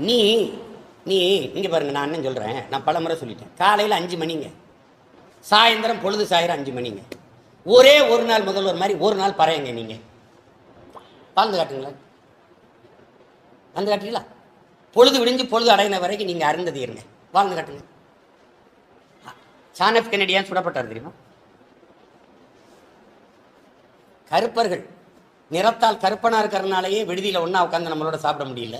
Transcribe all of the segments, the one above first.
நீ நீ இங்கே பாருங்க, நான் என்ன சொல்கிறேன், நான் பல முறை சொல்லிட்டேன். காலையில் 5 மணிங்க, சாயந்தரம் பொழுது சாயிரம் 5 மணிங்க. ஒரே ஒரு நாள் முதல்வர் மாதிரி ஒரு நாள் பறையங்க. நீங்கள் வாழ்ந்து காட்டுங்களா? வந்து காட்டுறீங்களா? பொழுது விடிஞ்சு பொழுது அடையின வரைக்கும் நீங்கள் அருந்ததி இருங்க, வாழ்ந்து காட்டுங்க. ஜான் எஃப் கென்னடி ஏன் சுடப்பட்டார் தெரியுமா? கருப்பர்கள் நிறத்தால் கருப்பனா இருக்கிறதுனாலேயே விடுதியில் ஒன்றா உட்காந்து நம்மளோட சாப்பிட முடியல.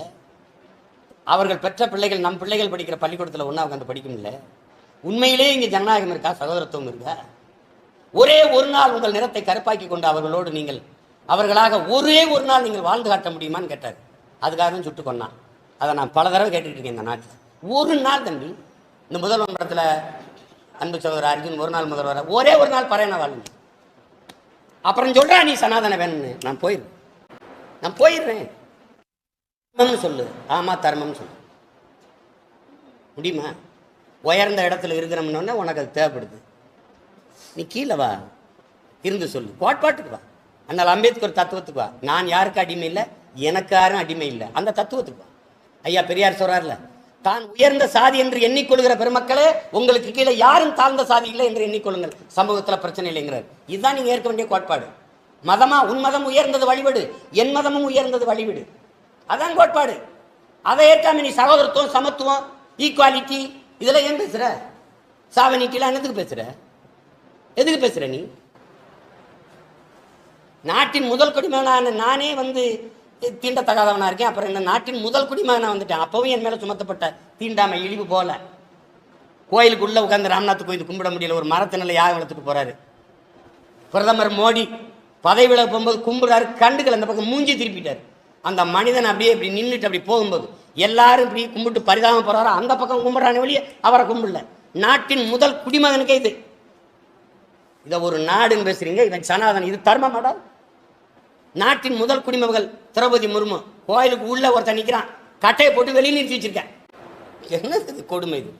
அவர்கள் பெற்ற பிள்ளைகள், நம் பிள்ளைகள் படிக்கிற பள்ளிக்கூடத்தில் ஒன்றா உட்காந்து படிக்க முடியல. உண்மையிலே இங்கே ஜனநாயகம் இருக்கா? சகோதரத்துவம் இருக்கா? ஒரே ஒரு நாள் உங்கள் நிறத்தை கருப்பாக்கி கொண்டு அவர்களோடு நீங்கள் அவர்களாக ஒரே ஒரு நாள் நீங்கள் வாழ்ந்து காட்ட முடியுமான்னு கேட்டார். அதுக்காக சுட்டு கொண்டான். அதை நான் பல தடவை கேட்டுக்கிட்டு இருக்கேன் இந்த நாட்டில். ஒரு நாள் தம்பி, இந்த முதல்வர் மன்றத்தில் அன்பு சகோதரர் அர்ஜுன் ஒரு நாள் முதல்வர், ஒரே ஒரு நாள் பறையன வாழுங்க. அப்புறம் சொல்றா நீ சனாதன வேணும்னு. நான் போயிடுறேன் தர்மம்னு சொல்லு. ஆமா தர்மம்னு சொல்லு. முடியுமா? உயர்ந்த இடத்துல இருக்கிறோம்னு உனக்கு அது தேவைப்படுது. நீ கீழே வா, இருந்து சொல்லு, கோட்பாட்டுக்கு வா. அதனால் அம்பேத்கர் தத்துவத்துக்கு வா. நான் யாருக்கு அடிமை இல்லை, எனக்கு யாரும் அடிமை இல்லை, அந்த தத்துவத்துக்கு வா. ஐயா பெரியார் சொல்றாருல, தான் உயர்ந்த சாதி என்று எண்ணிக்கொள்கிற பெருமக்களே, உங்களுக்கு கீழே யாரும் தாழ்ந்த சாதி இல்லை என்று எண்ணிக்கொள்ளுங்கள், சமூகத்தில் பிரச்சனை இல்லைங்கிறார். இதுதான் நீங்க ஏற்க வேண்டிய கோட்பாடு. மதமா? உன் மதம் உயர்ந்தது வழிவிடு, என் மதமும் உயர்ந்தது வழிவிடு, அதான் கோட்பாடு. அதை ஏற்காம நீ சகோதரத்துவம், சமத்துவம், ஈக்குவாலிட்டி இதெல்லாம் ஏன் பேசுற? சாவனிட்டிலாம் என்னத்துக்கு பேசுற? எதுக்கு பேசுற நீ? நாட்டின் முதல் குடிமகனான நானே தீண்டத்தகாதவனா இருக்கேன். அப்புறம் என்ன நாட்டின் முதல் குடிமகனா வந்துட்டேன். அப்பவும் என் மேல சுமத்தப்பட்ட தீண்டாமை இழிவு போல. கோயிலுக்குள்ள உட்கார்ந்து ராம்நாத் கோயில் கும்பிட முடியல, ஒரு மரத்தினில யாகம் வளர்த்துட்டு போறாரு. பிரதமர் மோடி பதவியில போகும்போது கும்பிடுறாரு, கண்டுகள் அந்த பக்கம் மூஞ்சி திருப்பிட்டாரு. அந்த மனிதன் அப்படியே இப்படி நின்றுட்டு அப்படி போகும்போது எல்லாரும் இப்படி கும்பிட்டு பரிதாபம் போறாரு. அந்த பக்கம் கும்பிடுறானே வழியே அவரை கும்பிடல. நாட்டின் முதல் குடிமகனுக்கே இது. இதை ஒரு நாடுன்னு பேசுறீங்க, இவன் சனாதன். இது தர்மமாடா? நாட்டின் முதல் குடிமகள் திரௌபதி முர்மு கோயிலுக்கு உள்ள ஒருத்தன் நிற்கிறான், கட்டையை போட்டு வெளியே நிறுத்தி வச்சிருக்கேன். என்ன இது கொடுமை? இது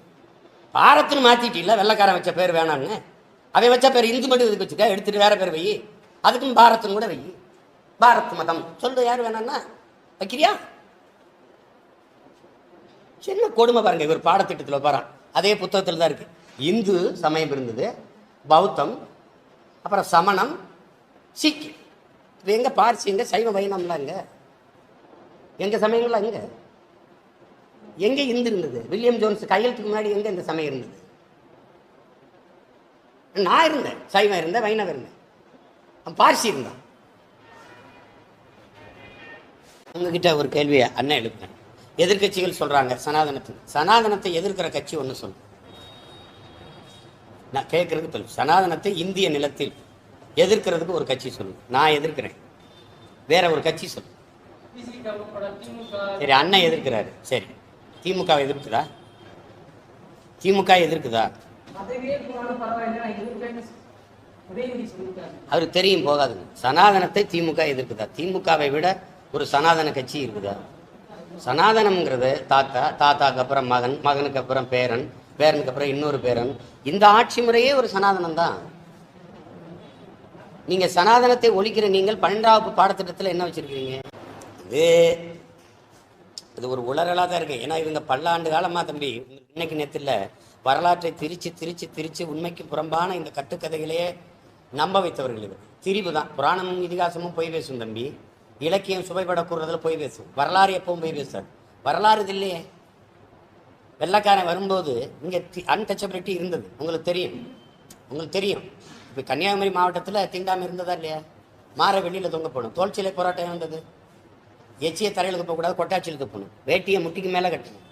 பாரத்னு மாத்திட்டீங்களா? வெள்ளக்காரன் வச்ச பேர் வேணான்னு, அவன் வச்ச பேர் இந்து மட்டும் இதுக்கு வச்சுக்க, எடுத்துட்டு வேற பேர் வை. அதுக்கும் பாரத்னு கூட வை. பாரத் மதம் சொல்ற யார் வேணான்னா வைக்கிறியா? சின்ன கொடுமை பாருங்க. இவர் பாடத்திட்டத்தில் பாரான், அதே புத்தகத்தில் தான் இருக்கு. இந்து சமயம் இருந்தது, பௌத்தம், அப்புறம் சமணம், சீக்கியம். எங்க பார்சி, எங்க சைவ வைணம்லாம், எங்க சமயங்கள்லாம் எங்க இந்து இருந்தது? வில்லியம் ஜோன்ஸ் கையெழுத்துக்கு முன்னாடி எங்க இந்த சமயம் இருந்தது? நான் இருந்தேன், சைவம் இருந்தேன், வைணவம் இருந்தேன், பார்சி இருந்தான். உங்ககிட்ட ஒரு கேள்வியை அண்ணன் எழுப்புறேன். எதிர்கட்சிகள் சொல்றாங்க சனாதனத்தை எதிர்க்கிற கட்சி ஒன்று சொல்லு. நான் கேட்கறதுக்கு சனாதனத்தை இந்திய நிலத்தில் எதிர்க்கிறதுக்கு ஒரு கட்சி சொல்லு. நான் எதிர்க்கிறேன், வேற ஒரு கட்சி சொல்லு. சரி, அண்ணன் எதிர்க்கிறாரு. சரி, திமுக எதிர்க்குதா? திமுக எதிர்க்குதா? அவருக்கு தெரியும், போகாதுங்க. சனாதனத்தை திமுக எதிர்க்குதா? திமுகவை விட ஒரு சனாதன கட்சி இருக்குதா? சனாதனம்ங்கிறது தாத்தாக்கு அப்புறம் மகன், மகனுக்கு அப்புறம் பேரன், பேரனுக்கு அப்புறம் இன்னொரு பேரன். இந்த ஆட்சி முறையே ஒரு சனாதனம் தான். நீங்க சனாதனத்தை ஒழிக்கிற நீங்கள் 12வது பாடத்திட்டத்தில் என்ன வச்சிருக்கீங்க? இது ஒரு உளறலாக தான் இருக்கு. ஏன்னா இவங்க பல்லாண்டு காலமா தம்பி, இன்னைக்கு நேரத்தில் வரலாற்றை திரிச்சு உண்மைக்கு புறம்பான இந்த கட்டுக்கதைகளையே நம்ப வைத்தவர்கள். இது திரிவு தான். புராணமும் இதிகாசமும் போய் பேசும் தம்பி, இலக்கியம் சுவைப்பட கூறுறதுல போய் பேசும். வரலாறு எப்பவும் போய் பேசாது. வரலாறு இது இல்லையே. வெள்ளைக்காரன் வரும்போது இங்கே அன்டச்சபிலிட்டி இருந்தது, உங்களுக்கு தெரியும். இப்போ கன்னியாகுமரி மாவட்டத்தில் தீண்டாமை இருந்ததா இல்லையா? மாற வெளியில் தொங்க போகணும், தோல்ச்சிலை போராட்டம் இருந்தது. எச்சியை தரையில் துப்பக்கூடாது, கொட்டாச்சியில் துப்பணும், வேட்டியை முட்டிக்கு மேலே கட்டணும்,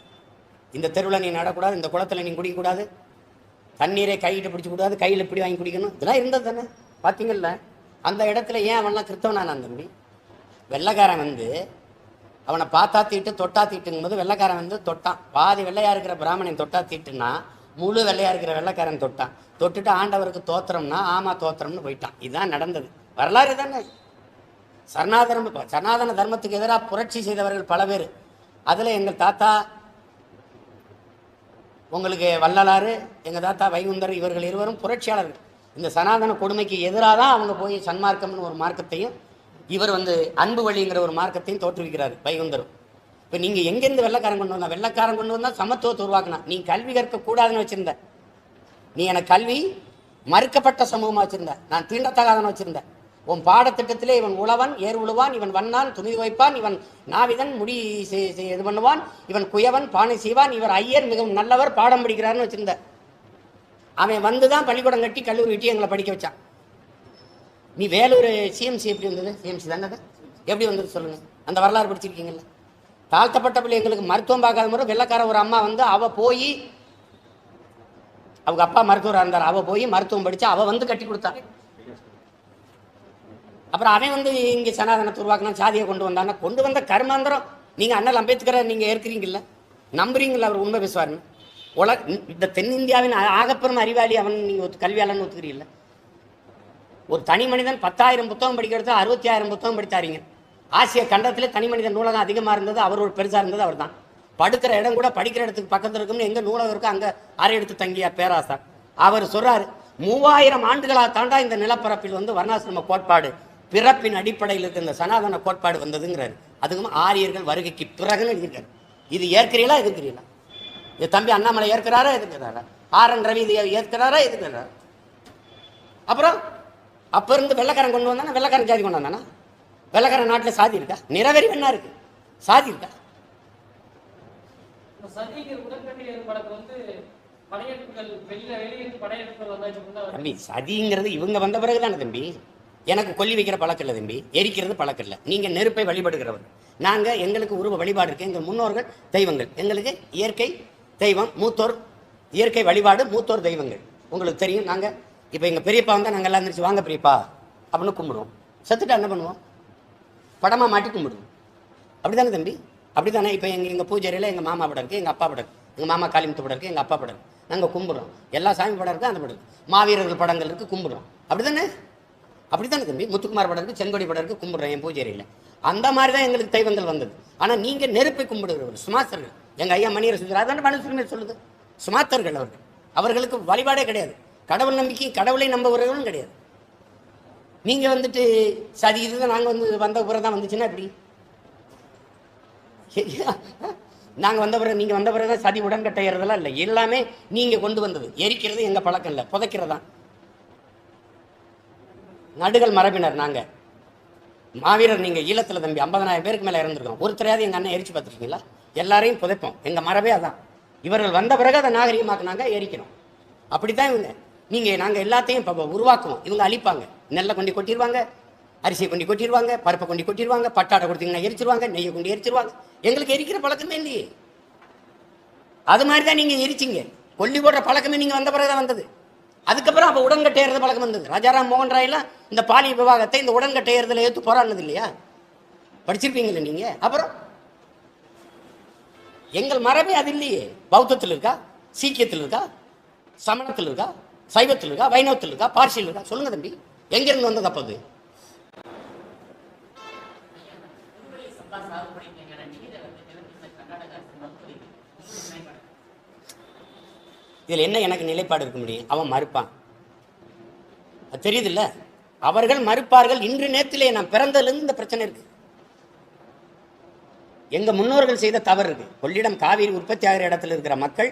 இந்த தெருவில் நீ நடக்கூடாது, இந்த குளத்தில் நீ குடிக்கக்கூடாது, தண்ணீரை கையிட்டு பிடிச்சக்கூடாது, கையில் இப்படி வாங்கி குடிக்கணும், இதெல்லாம் இருந்தது தானே? பார்த்தீங்கல்ல? அந்த இடத்துல ஏன் அவன்லாம் கிறிஸ்தவனானான் தம்பி? வெள்ளைக்காரன் அவனை பார்த்தா தீட்டு தொட்டா தீட்டுங்கும் போது வெள்ளைக்காரன் தொட்டான். பாதி வெள்ளையா இருக்கிற பிராமணன் தொட்டா தீட்டுன்னா முழு வெள்ளையா இருக்கிற வெள்ளைக்காரன் தொட்டுட்டு ஆண்டவருக்கு தோத்திரம்னா ஆமா தோத்திரம்னு போயிட்டான். இதுதான் நடந்தது. வரலாறு தானே. சனாதன தர்மத்துக்கு எதிராக புரட்சி செய்தவர்கள் பல பேர். அதுல எங்கள் தாத்தா, உங்களுக்கு வள்ளலாறு, எங்க தாத்தா வைகுந்தர், இவர்கள் இருவரும் புரட்சியாளர்கள். இந்த சனாதன கொடுமைக்கு எதிராக தான் அவங்க போய் சன்மார்க்கம்னு ஒரு மார்க்கத்தையும், இவர் அன்பு வழிங்கிற ஒரு மார்க்கத்தையும் தோற்றுவிக்கிறார் வைகுந்தரும். இப்போ நீங்கள் எங்கேருந்து வெள்ளைக்காரன் கொண்டு வந்தா? வெள்ளைக்காரன் கொண்டு வந்தால் சமத்துவத்தை உருவாக்கினா. நீ கல்வி கற்கக்கூடாதுன்னு வச்சுருந்த, நீ எனக்கு கல்வி மறுக்கப்பட்ட சமூகமாக வச்சுருந்த, நான் தீண்டத்தகாதன்னு வச்சுருந்தேன். உன் பாடத்திட்டத்திலே இவன் உழவன், ஏர் உழுவான், இவன் வண்ணான், துணி வைப்பான், இவன் நாவிதன், முடி இது பண்ணுவான், இவன் குயவன், பானை செய்வான், இவர் ஐயர் மிகவும் நல்லவர், பாடம் படிக்கிறாருன்னு வச்சுருந்த. அவன் வந்து தான் பள்ளிக்கூடம் கட்டி கல்லூரி கட்டி எங்களை படிக்க வச்சான். நீ வேலூர் சிஎம்சி எப்படி வந்தது? சிஎம்சி தானே எப்படி வந்தது சொல்லுங்கள். அந்த வரலாறு படிச்சிருக்கீங்கல்ல. தாழ்த்தப்பட்ட பிள்ளைங்களுக்கு மருத்துவம் பார்க்காத முறை வெள்ளைக்கார ஒரு அம்மா வந்து அவள் போய், அவங்க அப்பா மருத்துவராக இருந்தார், அவள் போய் மருத்துவம் படித்து அவள் வந்து கட்டி கொடுத்தா. அப்புறம் அவன் வந்து இங்கே சனாதனத்தை உருவாக்கினா, சாதியை கொண்டு வந்தான்னா, கொண்டு வந்த கர்மாந்திரம். நீங்கள் அண்ணல் அம்பேத்கரை நீங்கள் ஏற்கிறீங்கல்ல, நம்புறீங்களா அவர் உண்மை பேசுவார்னு? இந்த தென்னிந்தியாவின் ஆகப்பெரும் அறிவாளி அவன் நீங்கள் கல்வியாளன்னு ஒத்துக்கிறீங்கள? ஒரு தனி மனிதன் 10,000 புத்தகம் படிக்கிறது 60,000 புத்தகம் படித்தாருங்க. ஆசிய கண்டத்திலே தனி மனித நூலகம் அதிகமாக இருந்தது, அவர் ஒரு பெருசாக இருந்தது அவர் தான். படுக்கிற இடம் கூட படிக்கிற இடத்துக்கு பக்கத்தில் இருக்கும்னு எங்கே நூலகம் இருக்கோ அங்கே அறை எடுத்து தங்கியா பேராசார். அவர் சொல்கிறார், 3000 ஆண்டுகளாக தாண்டா இந்த நிலப்பரப்பில் வந்து வர்ணாசிரம கோட்பாடு பிறப்பின் அடிப்படையில் இருக்க இந்த சனாதன கோட்பாடு வந்ததுங்கிறாரு. அதுக்கும் ஆரியர்கள் வருகைக்கு பிறகுன்னு எழுதியிருக்காரு. இது ஏற்கிறீங்களா எதிர்க்கிறீங்களா? இது தம்பி அண்ணாமலை ஏற்கிறாரா எதிர்க்கிறாரா? ஆர்.என். ரவி இதை ஏற்கிறாரா எதிர்க்கிறாரா? அப்புறம் அப்போ இருந்து வெள்ளைக்காரன் கொண்டு வந்தானா? வெள்ளைக்காரன் ஜாதி கொண்டு வந்தானா? வெள்ளைக்காரன் நாட்டில் சாதி இருக்கா? நிறவெறி வேணா இருக்கு, சாதி இருக்கா? தம்பி சதிங்கிறது இவங்க வந்த பிறகு தானே தம்பி. எனக்கு கொல்லி வைக்கிற பழக்கம் இல்லை தம்பி, எரிக்கிறது பழக்கம் இல்லை. நீங்கள் நெருப்பை வழிபடுகிறவர், நாங்கள் எங்களுக்கு உருவ வழிபாடு இருக்குது. எங்கள் முன்னோர்கள் தெய்வங்கள், எங்களுக்கு இயற்கை தெய்வம், மூத்தோர் இயற்கை வழிபாடு, மூத்தோர் தெய்வங்கள் உங்களுக்கு தெரியும். நாங்கள் இப்போ எங்கள் பெரியப்பா வந்தால் நாங்கள் எல்லாம் இருந்துச்சு வாங்க பெரியப்பா அப்படின்னு கும்பிடுவோம். செத்துட்டா என்ன பண்ணுவோம்? படமாக மாட்டி கும்பிடுவோம். அப்படி தானே தம்பி? அப்படி தானே. இப்போ எங்கள் பூஜையில் எங்கள் மாமா படம் இருக்குது, எங்கள் அப்பா படம் இருக்குது, எங்கள் மாமா காளிமுத்து படம் இருக்குது, எங்கள் அப்பா படம் இருக்குது, நாங்கள் கும்பிடுறோம். எல்லா சாமி படம் இருக்குது, அந்த படம் இருக்குது, மாவீரர்கள் படங்கள் இருக்குது, கும்பிடுறோம். அப்படி தானே? அப்படி தானே தம்பி? முத்துக்குமார் படம் இருக்குது, செங்கோடி படம் இருக்குது, கும்பிடுறோம் என் பூஜையில். அந்த மாதிரி தான் எங்களுக்கு தெய்வங்கள் வந்தது. ஆனால் நீங்கள் நெருப்பை கும்பிடுகிறவர் சுமாத்தர்கள். எங்கள் ஐயா மணியரை சொல்கிறார், அதான் மனுஷமே சொல்லுது, சுமாத்தர்கள் அவர்கள். அவர்களுக்கு வழிபாடே கிடையாது, கடவுள் நம்பிக்கை, கடவுளை நம்புகிறவர்களும் கிடையாது. நீங்கள் வந்துட்டு சதி இதுதான் நாங்கள் வந்து வந்த பிறகு தான் வந்துச்சுன்னா எப்படி? நாங்கள் வந்த பிறகு நீங்கள் வந்த பிறகு தான் சதி உடன்கட்டையறதெல்லாம் இல்லை, எல்லாமே நீங்கள் கொண்டு வந்தது. எரிக்கிறது எங்கள் பழக்கம் இல்லை, புதைக்கிறதான். நடுகள் மரபினர் நாங்கள். மாவீரர் நீங்கள் ஈழத்தில் தம்பி 50,000 பேருக்கு மேலே இறந்துருக்கோம். ஒருத்தரையாவது எங்கள் அண்ணன் எரிச்சு பார்த்துருக்கீங்களா? எல்லாரையும் புதைப்போம், எங்கள் மரபே அதான். இவர்கள் வந்த பிறகு அதை நாகரிகமாக்குனாங்க, எரிக்கணும். அப்படி தான் இவங்க. நீங்கள் நாங்கள் எல்லாத்தையும் இப்போ உருவாக்குவோம், இவங்க அழிப்பாங்க. நெல்லை கொண்டு கொட்டிடுவாங்க, அரிசியை கொண்டு கொட்டிடுவாங்க, பருப்பை கொண்டு கொட்டிடுவாங்க, பட்டாடை கொடுத்தீங்கன்னா எரிச்சிருவாங்க, நெய்யை கொண்டு எரிச்சிருவாங்க. எங்களுக்கு எரிக்கிற பழக்கமே இல்லையே. அது மாதிரி தான் நீங்கள் எரிச்சிங்க. கொல்லி போடுற பழக்கமே நீங்கள் வந்த பிறகு தான் வந்தது. அதுக்கப்புறம் அப்போ உடன்கட்டையறது பழக்கம் வந்தது. ராஜாராம் மோகன் ராயெல்லாம் இந்த பாலிய விவாகத்தை இந்த உடன்கட்டையறதுல ஏற்று போராடினது இல்லையா? படிச்சிருப்பீங்களே நீங்கள். அப்புறம் எங்கள் மரபே அது இல்லையே. பௌத்தத்தில் இருக்கா, சீக்கியத்தில் இருக்கா, சமணத்தில் இருக்கா, சைவத்தில் இருக்கா, வைணவத்தில் இருக்கா, பார்சியில் இருக்கா? சொல்லுங்க தம்பி, எங்கிருந்து வந்தது அப்போ? அது இதில் என்ன எனக்கு நிலைப்பாடு இருக்க முடியும்? அவன் மறுப்பான், அது தெரியுதுல்ல. அவர்கள் மறுப்பார்கள். இன்று நேரத்திலே நான் பிறந்ததுலேருந்து இந்த பிரச்சனை இருக்கு. எங்கள் முன்னோர்கள் செய்த தவறு இருக்கு. கொள்ளிடம் காவிரி உற்பத்தி ஆகிற இடத்துல இருக்கிற மக்கள்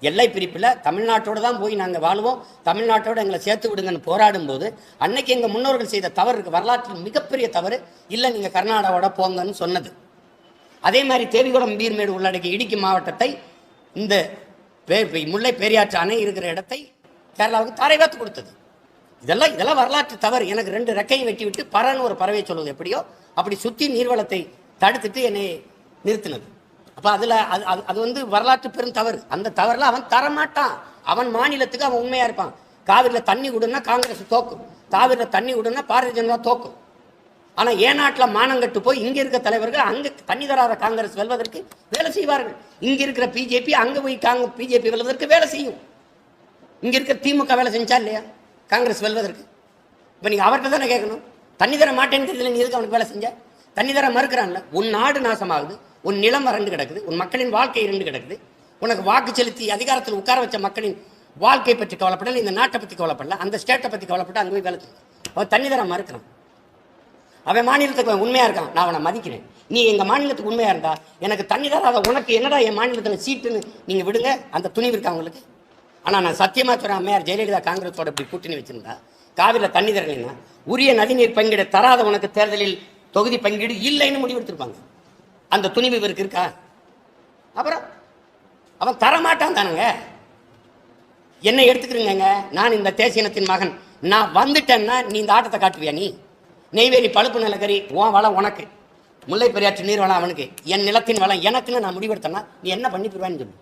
எல்லை பிரிப்பில் தமிழ்நாட்டோடு தான் போய் நாங்கள் வாழ்வோம், தமிழ்நாட்டோடு எங்களை சேர்த்து விடுங்கன்னு போராடும் போது அன்னைக்கு எங்கள் முன்னோர்கள் செய்த தவறு இருக்குது. வரலாற்றில் மிகப்பெரிய தவறு இல்லை நீங்கள் கர்நாடகாவோட போங்கன்னு சொன்னது. அதே மாதிரி தேவிகுளம் பீர்மேடு உள்ளடக்கிய இடுக்கி மாவட்டத்தை, இந்த முல்லை பெரியாற்று அணை இருக்கிற இடத்தை கேரளாவுக்கு தாரை வாத்து கொடுத்தது. இதெல்லாம் வரலாற்று தவறு. எனக்கு 2 ரெக்கையை வெட்டி விட்டு பறன்னு ஒரு பறவை சொல்வது எப்படியோ அப்படி சுற்றி நீர்வளத்தை தடுத்துட்டு என்னை நிறுத்தினது. அப்போ அதில் அது வந்து வரலாற்று பெரும் தவறு. அந்த தவறில் அவன் தரமாட்டான். அவன் மாநிலத்துக்கு அவன் உண்மையாக இருப்பான். காவிரியில் தண்ணி விடுனா காங்கிரஸ் தோக்கும், காவிரியில் தண்ணி விடுனா பாரதிய ஜனதா தோக்கும். ஆனால் ஏநாட்டில் மானங்கட்டு போய் இங்கே இருக்க தலைவர்கள் அங்கே தண்ணி தராத காங்கிரஸ் வெல்வதற்கு வேலை செய்வார்கள். இங்கே இருக்கிற பிஜேபி அங்கே போய் பிஜேபி வெல்வதற்கு வேலை செய்யும். இங்கே இருக்கிற திமுக வேலை செஞ்சா இல்லையா காங்கிரஸ் வெல்வதற்கு? இப்போ நீங்கள் அவர்கிட்ட தானே கேட்கணும். தண்ணி தர மாட்டேன்னு தெரியல, நீ எதுக்கு அவனுக்கு வேலை செஞ்ச? தண்ணி தர மறுக்கிறான்ல. உன் நாடு நாசமாகுது, உன் நிலம் வறண்டு கிடக்குது, உன் மக்களின் வாழ்க்கை இருந்து கிடக்குது. உனக்கு வாக்கு செலுத்தி அதிகாரத்தில் உட்கார வச்ச மக்களின் வாழ்க்கை பற்றி கவலைப்படல, இந்த நாட்டை பற்றி கவலைப்படல, அந்த ஸ்டேட்டை பற்றி கவலைப்பட்டு அங்கே போய் வேலை செய்யும். அவன் தண்ணி தர மறுக்கிறான். அவன் மாநிலத்துக்கு உண்மையாக இருக்கான், நான் அவனை மதிக்கிறேன். நீ எங்க மாநிலத்துக்கு உண்மையா இருந்தா எனக்கு தண்ணி தராத உனக்கு என்னடா என் மாநிலத்தில் சீட்டுன்னு நீங்க விடுங்க, அந்த துணிவு இருக்கா உங்களுக்கு. ஆனா நான் சத்தியமா சொல்றேன், அம்மையார் ஜெயலலிதா காங்கிரஸோட இப்படி கூட்டணி வச்சிருந்தா காவிரியில் தண்ணி தரலைன்னா உரிய நதிநீர் பங்கீடு தராத உனக்கு தேர்தலில் தொகுதி பங்கீடு இல்லைன்னு முடிவெடுத்திருப்பாங்க. அந்த துணிவு இவருக்கு இருக்கா? அப்புறம் அவன் தரமாட்டான் தானுங்க. என்னை எடுத்துக்கிறீங்க, நான் இந்த தேசியனத்தின் மகன், நான் வந்துட்டேன்னா நீ இந்த ஆட்டத்தை காட்டுவியா? நீ நெய்வேலி பழுப்பு நிலக்கரி உன் வளம் உனக்கு, முல்லை பெரியாற்று நீர் வளம் அவனுக்கு, என் நிலத்தின் வளம் எனக்குன்னு நான் முடிவெடுத்தேன்னா நீ என்ன பண்ணி போடுவான்னு சொல்லு.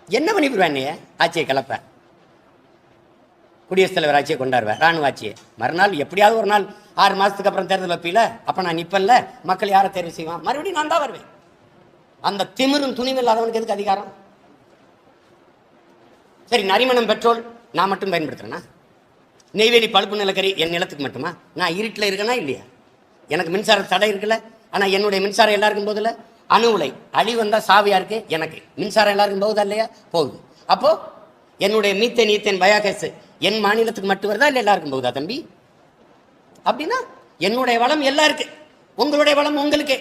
என்ன பண்ணி போடுவேன்? நீ ஆட்சியை கிளப்ப, குடியரசுத் தலைவர் ஆட்சியை கொண்டாடுவேன், ராணுவ ஆட்சியை. மறுநாள் எப்படியாவது ஒரு நாள் 6 மாதத்துக்கு அப்புறம் தேர்தல் வைப்பீல, அப்போ நான் நிற்பல்ல, மக்கள் யாரை தேர்வு செய்வான்? மறுபடியும் நான் தான் வருவேன். அந்த திமிரும் துணிவும் இல்லாதவனுக்கு எதுக்கு அதிகாரம்? சரி, நரிமணம் பெட்ரோல் நான் மட்டும் பயன்படுத்துறேன்னா? நெய்வேலி பழுப்பு நிலக்கரி என் நிலத்துக்கு மட்டுமா? நான் இருட்டில் இருக்கேனா இல்லையா? எனக்கு மின்சார தடை இருக்குல்ல, ஆனால் என்னுடைய மின்சாரம் எல்லாருக்கும் போதில்ல. அணு உலை அழி வந்தால் சாவியா இருக்கு, எனக்கு மின்சாரம் எல்லாருக்கும் போகுதா இல்லையா? போகுது. அப்போ என்னுடைய மீத்தேன் ஈத்தேன் பயோகேஸ் என் மாநிலத்துக்கு மட்டும் வருதா இல்லை எல்லாருக்கும் போகுதா தம்பி? அப்படின்னா என்னுடைய வளம் எல்லாருக்கு, உங்களுடைய வளம் உங்களுக்கு.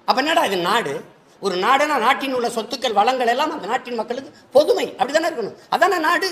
அப்ப என்னடா இது நாடு? ஒரு நாடுனா நாட்டின் உள்ள சொத்துக்கள் வளங்கள் எல்லாம் அந்த நாட்டின் மக்களுக்கு பொதுமை, அப்படித்தானே இருக்கணும். அதான நாடு.